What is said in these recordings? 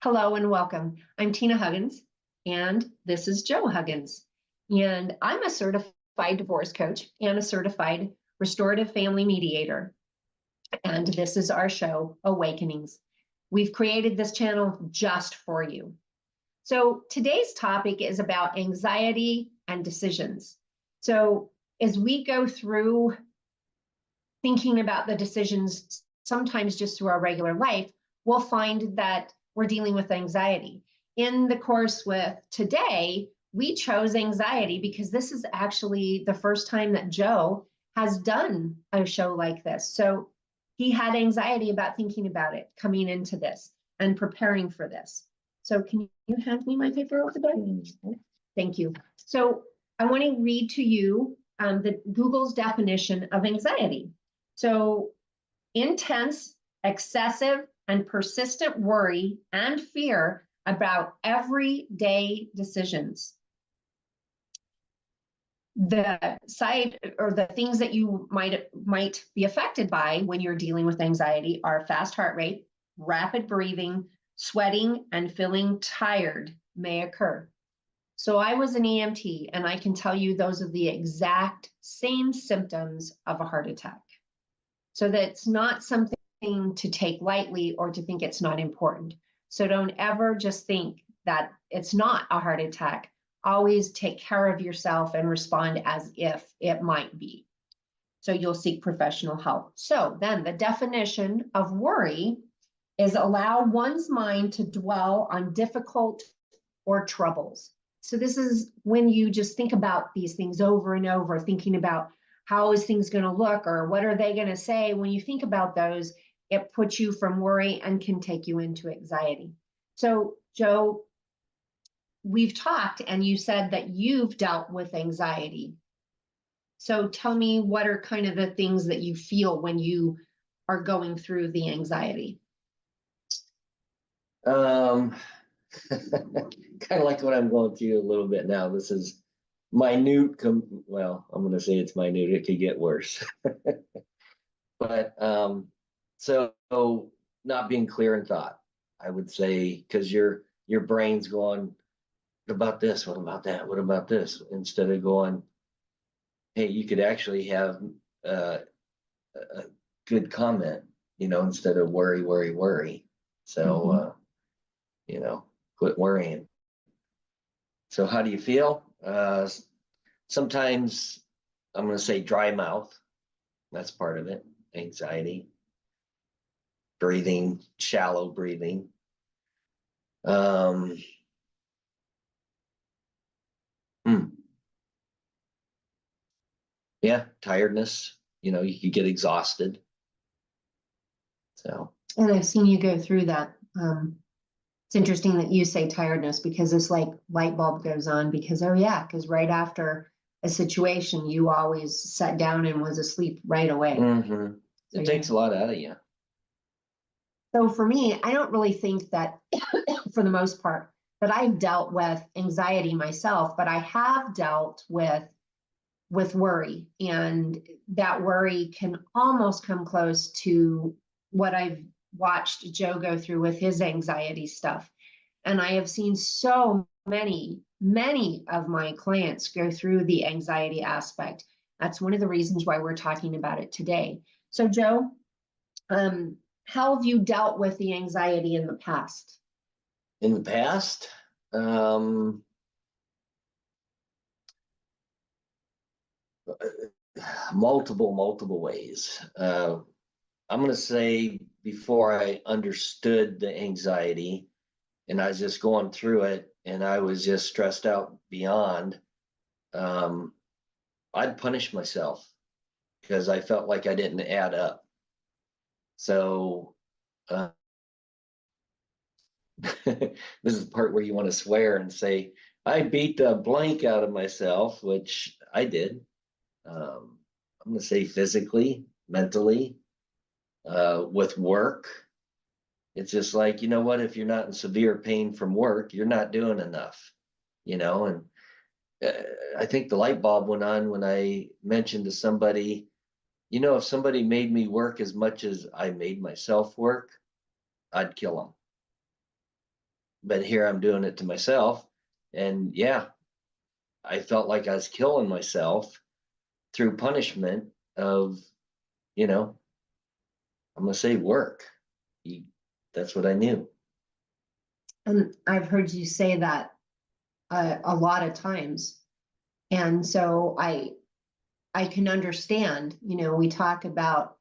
Hello and welcome. I'm Tina Huggins, and this is Joe Huggins. And I'm a certified divorce coach and a certified restorative family mediator. And this is our show, Awakenings. We've created this channel just for you. So today's topic is about anxiety and decisions. So as we go through thinking about the decisions, sometimes just through our regular life, we'll find that we're dealing with anxiety. In the course with today, we chose anxiety because this is actually the first time that Joe has done a show like this. So he had anxiety about thinking about it coming into this and preparing for this. So can you hand me my paper over there? Thank you. So I want to read to you the Google's definition of anxiety. So intense, excessive, and persistent worry and fear about everyday decisions. The side or the things that you might be affected by when you're dealing with anxiety are fast heart rate, rapid breathing, sweating, and feeling tired may occur. So I was an EMT, and I can tell you those are the exact same symptoms of a heart attack. So that's not something to take lightly or to think it's not important. So don't ever just think that it's not a heart attack. Always take care of yourself and respond as if it might be. So you'll seek professional help. So then the definition of worry is allow one's mind to dwell on difficult or troubles. So this is when you just think about these things over and over, thinking about how is things going to look or what are they going to say? When you think about those, it puts you from worry and can take you into anxiety. So, Joe, we've talked and you said that you've dealt with anxiety. So tell me, what are kind of the things that you feel when you are going through the anxiety? Kind of like what I'm going through a little bit now. This is minute. Well, I'm going to say it's minute. It could get worse. But so not being clear in thought, I would say, because your brain's going, what about this? What about that? What about this? Instead of going, hey, you could actually have a good comment, instead of worry. So, quit worrying. So how do you feel? Sometimes I'm going to say dry mouth. That's part of it. Anxiety. Breathing, shallow breathing. Yeah, tiredness. You could get exhausted. So. And I've seen you go through that. It's interesting that you say tiredness because it's like light bulb goes on because, oh yeah, because right after a situation, you always sat down and was asleep right away. Mm-hmm. It takes a lot out of you. So for me, I don't really think that, for the most part, that I've dealt with anxiety myself, but I have dealt with worry, and that worry can almost come close to what I've watched Joe go through with his anxiety stuff. And I have seen so many of my clients go through the anxiety aspect. That's one of the reasons why we're talking about it today. So Joe, how have you dealt with the anxiety in the past? In the past, multiple ways. I'm going to say before I understood the anxiety and I was just going through it and I was just stressed out beyond, I'd punish myself because I felt like I didn't add up. So this is the part where you want to swear and say, I beat the blank out of myself, which I did. I'm going to say physically, mentally, with work. It's just like, you know what, if you're not in severe pain from work, you're not doing enough, and I think the light bulb went on when I mentioned to somebody, if somebody made me work as much as I made myself work, I'd kill them. but here I'm doing it to myself. And yeah, I felt like I was killing myself through punishment of, I'm going to say work. That's what I knew. And I've heard you say that a lot of times. And so I can understand, we talk about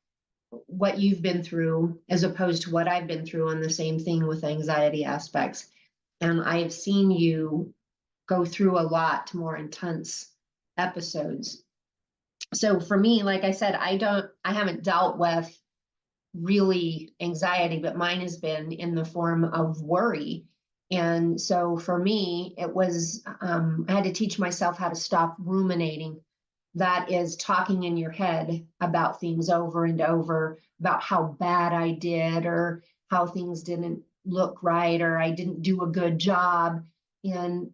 what you've been through as opposed to what I've been through on the same thing with anxiety aspects. And I've seen you go through a lot more intense episodes. So for me, like I said, I haven't dealt with really anxiety, but mine has been in the form of worry. And so for me, it was, I had to teach myself how to stop ruminating. That is talking in your head about things over and over, about how bad I did or how things didn't look right or I didn't do a good job. And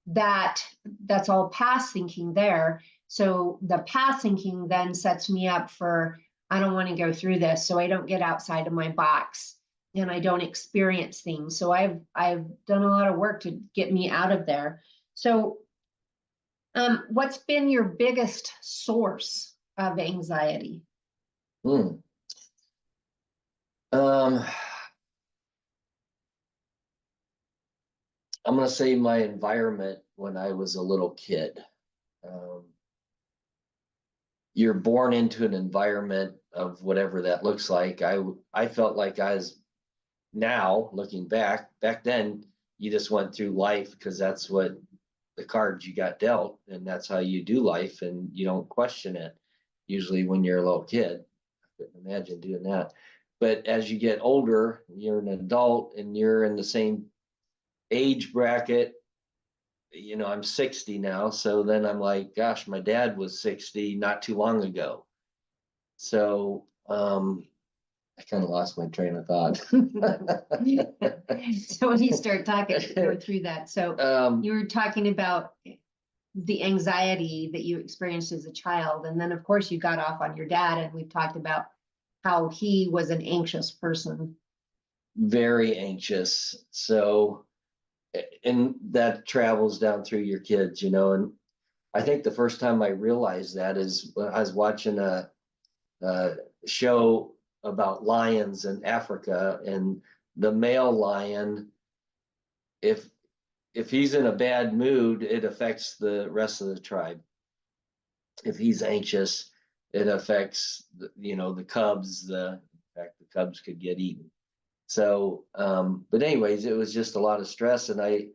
that's all past thinking there. So the past thinking then sets me up for, I don't want to go through this, so I don't get outside of my box and I don't experience things. So I've done a lot of work to get me out of there. So what's been your biggest source of anxiety? I'm going to say my environment when I was a little kid. You're born into an environment of whatever that looks like. I felt like I was, now looking back then, you just went through life because that's what the cards you got dealt, and that's how you do life, and you don't question it. Usually when you're a little kid, I couldn't imagine doing that. But as you get older, you're an adult and you're in the same age bracket. I'm 60 now, so then I'm like, gosh, my dad was 60 not too long ago. So I kind of lost my train of thought. So when you start talking, go through that. So you were talking about the anxiety that you experienced as a child. And then of course you got off on your dad, and we've talked about how he was an anxious person. Very anxious. So, and that travels down through your kids, and I think the first time I realized that is when I was watching a show about lions in Africa, and the male lion, if he's in a bad mood, it affects the rest of the tribe. If he's anxious, it affects the cubs. In fact, the cubs could get eaten. So, but anyways, it was just a lot of stress, and I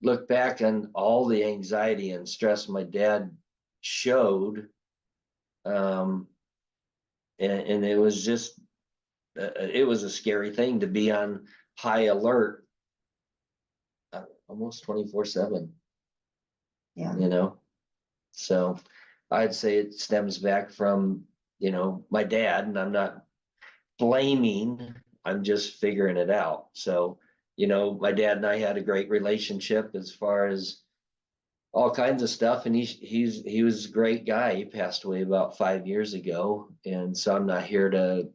look back on all the anxiety and stress my dad showed, and it was just it was a scary thing to be on high alert almost 24/7. Yeah. So I'd say it stems back from my dad, and I'm not blaming, I'm just figuring it out. So my dad and I had a great relationship as far as all kinds of stuff, and he was a great guy. He passed away about 5 years ago, and so I'm not here to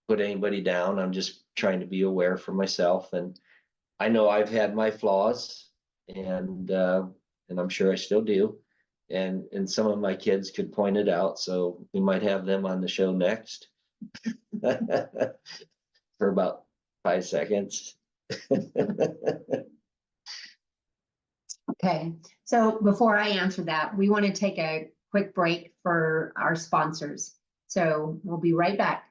put anybody down. I'm just trying to be aware for myself, and I know I've had my flaws, and I'm sure I still do, and some of my kids could point it out, so we might have them on the show next for about 5 seconds. Okay, so before I answer that, we want to take a quick break for our sponsors. So we'll be right back.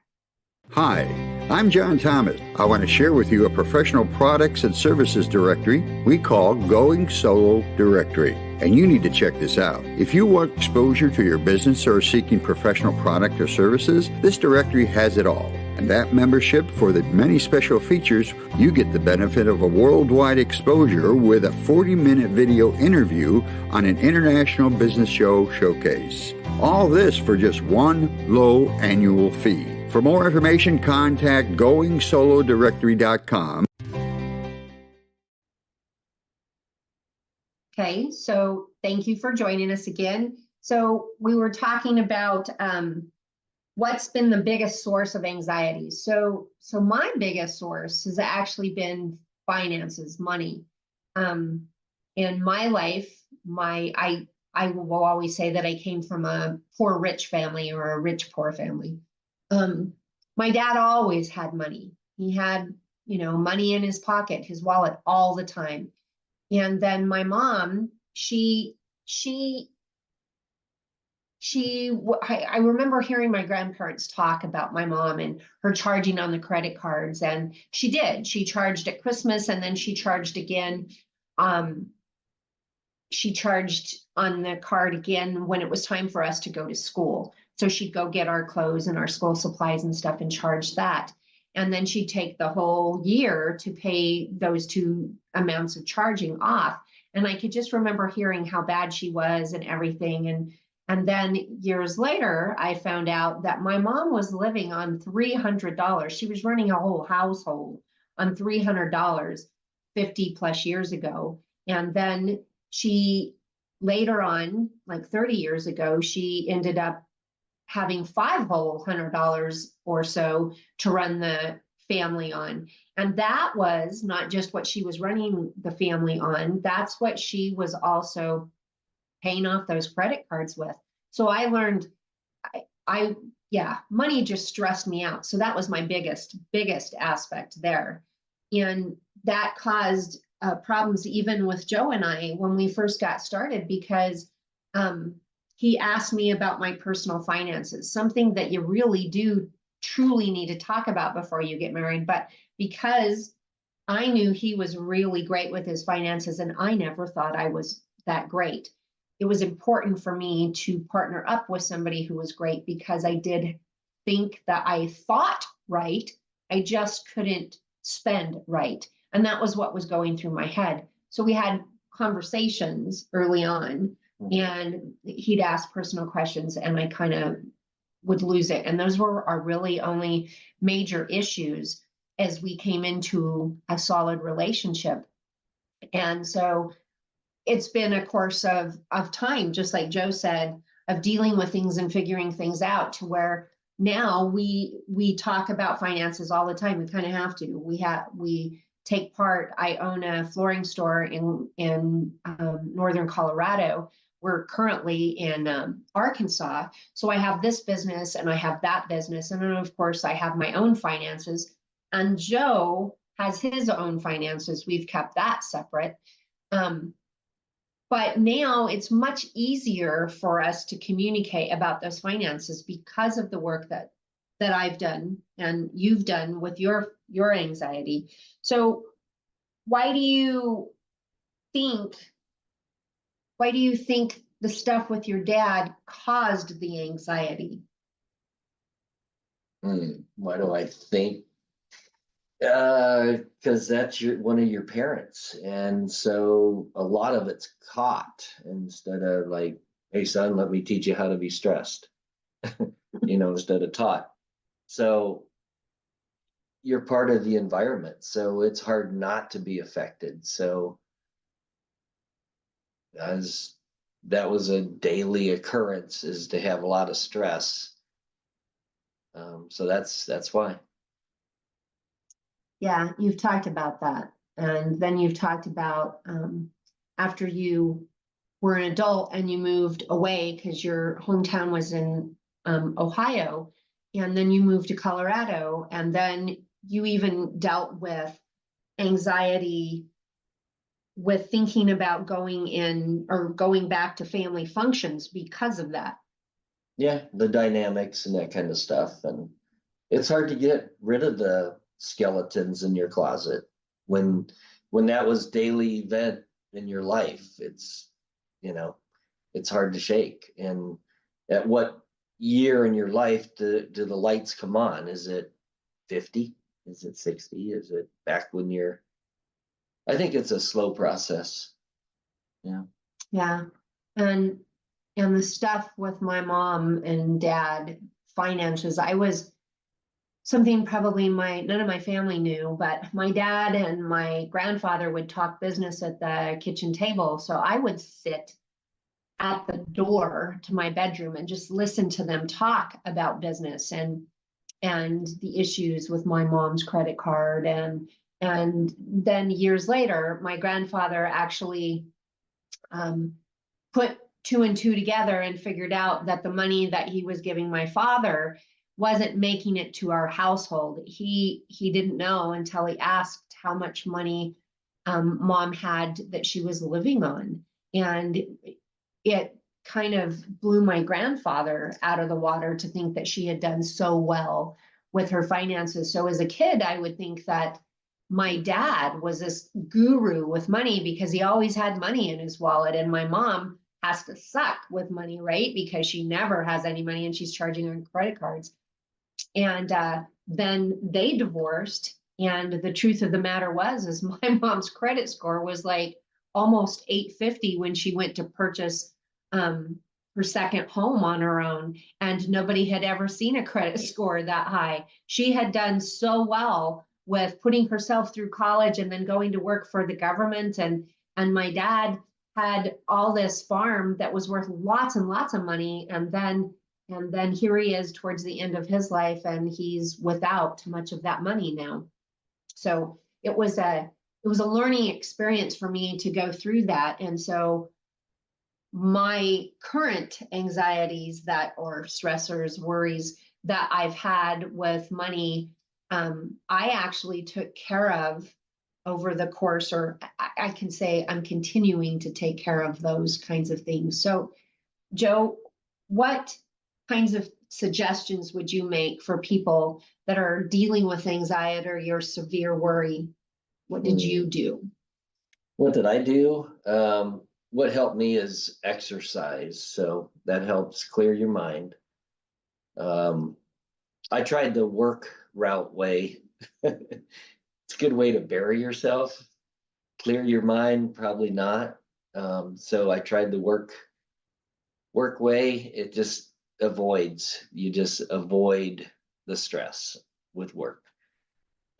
Hi, I'm John Thomas. I want to share with you a professional products and services directory we call Going Solo Directory, and you need to check this out. If you want exposure to your business or are seeking professional product or services, this directory has it all. And that membership, for the many special features, you get the benefit of a worldwide exposure with a 40-minute video interview on an international business show showcase. All this for just one low annual fee. For more information, contact goingsolodirectory.com. Okay, so thank you for joining us again. So we were talking about what's been the biggest source of anxiety. So my biggest source has actually been finances, money. In my life, I will always say that I came from a poor rich family or a rich poor family. My dad always had money. He had, money in his pocket, his wallet all the time. And then my mom, I remember hearing my grandparents talk about my mom and her charging on the credit cards. And she did. She charged at Christmas, and then she charged again. She charged on the card again when it was time for us to go to school. So she'd go get our clothes and our school supplies and stuff and charge that. And then she'd take the whole year to pay those two amounts of charging off. And I could just remember hearing how bad she was and everything. And then years later, I found out that my mom was living on $300. She was running a whole household on $300 50 plus years ago. And then she later on, like 30 years ago, she ended up having $500 or so to run the family on. And that was not just what she was running the family on, that's what she was also paying off those credit cards with. So I learned, money just stressed me out. So that was my biggest aspect there. And that caused problems even with Joe and I when we first got started, because he asked me about my personal finances, something that you really do truly need to talk about before you get married. But because I knew he was really great with his finances and I never thought I was that great, it was important for me to partner up with somebody who was great, because I did think that I thought right, I just couldn't spend right. And that was what was going through my head. So we had conversations early on, and he'd ask personal questions and I kind of would lose it. And those were our really only major issues as we came into a solid relationship. And so it's been a course of time, just like Joe said, of dealing with things and figuring things out, to where now we talk about finances all the time. We kind of have to. We take part. I own a flooring store in northern Colorado. We're currently in Arkansas. So I have this business and I have that business. And then of course I have my own finances, and Joe has his own finances. We've kept that separate. But now it's much easier for us to communicate about those finances because of the work that I've done and you've done with your anxiety. So why do you think the stuff with your dad caused the anxiety? Why do I think? Because that's one of your parents, and so a lot of it's caught instead of like, hey son, let me teach you how to be stressed, instead of taught. So you're part of the environment, so it's hard not to be affected. So as that was a daily occurrence, is to have a lot of stress. So that's why. Yeah, you've talked about that. And then you've talked about after you were an adult and you moved away because your hometown was in Ohio, and then you moved to Colorado, and then you even dealt with anxiety with thinking about going in or going back to family functions because of that. Yeah, the dynamics and that kind of stuff. And it's hard to get rid of the skeletons in your closet when that was daily event in your life. It's hard to shake. And at what year in your life do the lights come on? Is it 50? Is it 60? Is it back when I think it's a slow process. Yeah. And the stuff with my mom and dad, finances, I was something probably none of my family knew, but my dad and my grandfather would talk business at the kitchen table. So I would sit at the door to my bedroom and just listen to them talk about business and the issues with my mom's credit card and And then years later, my grandfather actually put two and two together and figured out that the money that he was giving my father wasn't making it to our household. He didn't know until he asked how much money mom had that she was living on. And it kind of blew my grandfather out of the water to think that she had done so well with her finances. So as a kid, I would think that my dad was this guru with money because he always had money in his wallet, and my mom has to suck with money, right? Because she never has any money and she's charging on credit cards. And then they divorced. And the truth of the matter is my mom's credit score was like almost 850 when she went to purchase her second home on her own. And nobody had ever seen a credit score that high. She had done so well with putting herself through college and then going to work for the government. And my dad had all this farm that was worth lots and lots of money. And then here he is towards the end of his life, and he's without much of that money now. So it was a learning experience for me to go through that. And so my current anxieties or stressors, worries that I've had with money, I actually took care of over the course, or I can say I'm continuing to take care of those kinds of things. So, Joe, what kinds of suggestions would you make for people that are dealing with anxiety or severe worry? What did you do? What did I do? What helped me is exercise. So that helps clear your mind. I tried the work route way. It's a good way to bury yourself. Clear your mind, probably not. So I tried the work way. It just you just avoid the stress with work.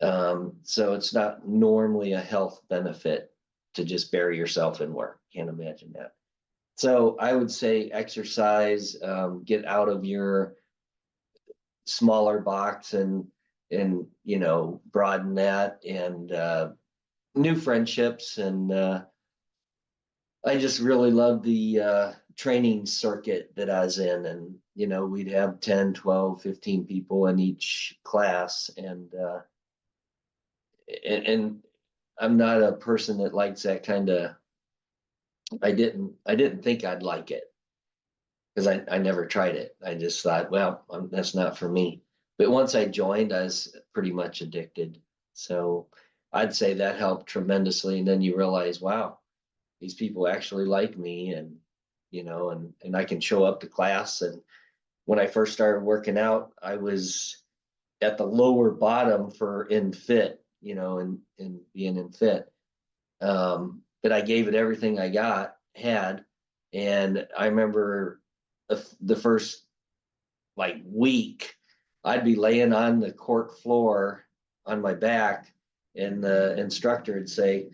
So it's not normally a health benefit to just bury yourself in work. Can't imagine that. So I would say exercise, get out of your smaller box and broaden that, and new friendships. And I just really love the training circuit that I was in. And, we'd have 10, 12, 15 people in each class. And I'm not a person that likes that kind of, I didn't think I'd like it because I never tried it. I just thought, well, that's not for me. But once I joined, I was pretty much addicted. So I'd say that helped tremendously. And then you realize, wow, these people actually like me, and, and I can show up to class. And when I first started working out, I was at the lower bottom in fit, and being in fit. But I gave it everything I had. And I remember the first week, I'd be laying on the court floor on my back, and the instructor would say,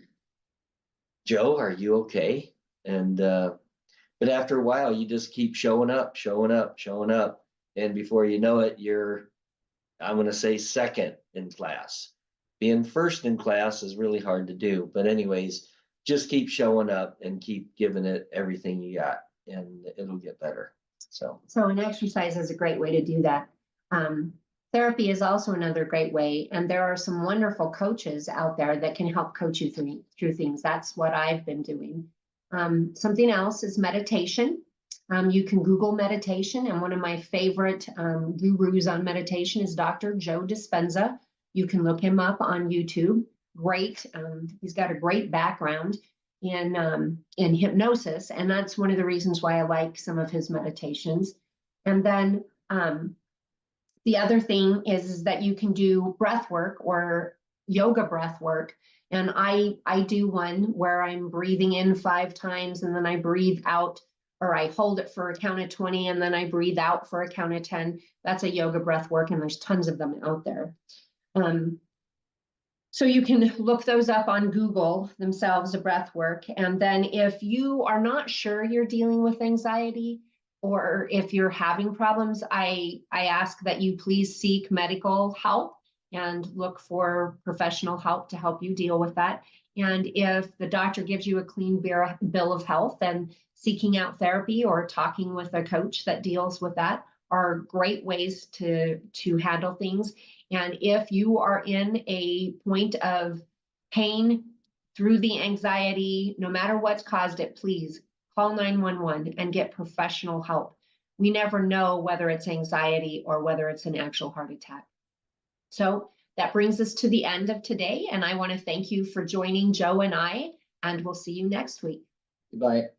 "Joe, are you okay?" And but after a while, you just keep showing up. And before you know it, I'm going to say second in class. Being first in class is really hard to do. But anyways, just keep showing up and keep giving it everything you got, and it'll get better. So an exercise is a great way to do that. Therapy is also another great way. And there are some wonderful coaches out there that can help coach you through things. That's what I've been doing. Something else is meditation. You can Google meditation, and one of my favorite gurus on meditation is Dr. Joe Dispenza. You can look him up on YouTube. Great. He's got a great background in hypnosis, and that's one of the reasons why I like some of his meditations. And then the other thing is that you can do breath work or yoga breath work. And I do one where I'm breathing in 5 times, and then I breathe out, or I hold it for a count of 20, and then I breathe out for a count of 10. That's a yoga breath work, and there's tons of them out there. So you can look those up on Google themselves, a breath work. And then if you are not sure you're dealing with anxiety, or if you're having problems, I ask that you please seek medical help. and look for professional help to help you deal with that. And if the doctor gives you a clean bill of health, then seeking out therapy or talking with a coach that deals with that are great ways to handle things. And if you are in a point of pain through the anxiety, no matter what's caused it, please call 911 and get professional help. We never know whether it's anxiety or whether it's an actual heart attack. So that brings us to the end of today, and I want to thank you for joining Joe and I, and we'll see you next week. Goodbye.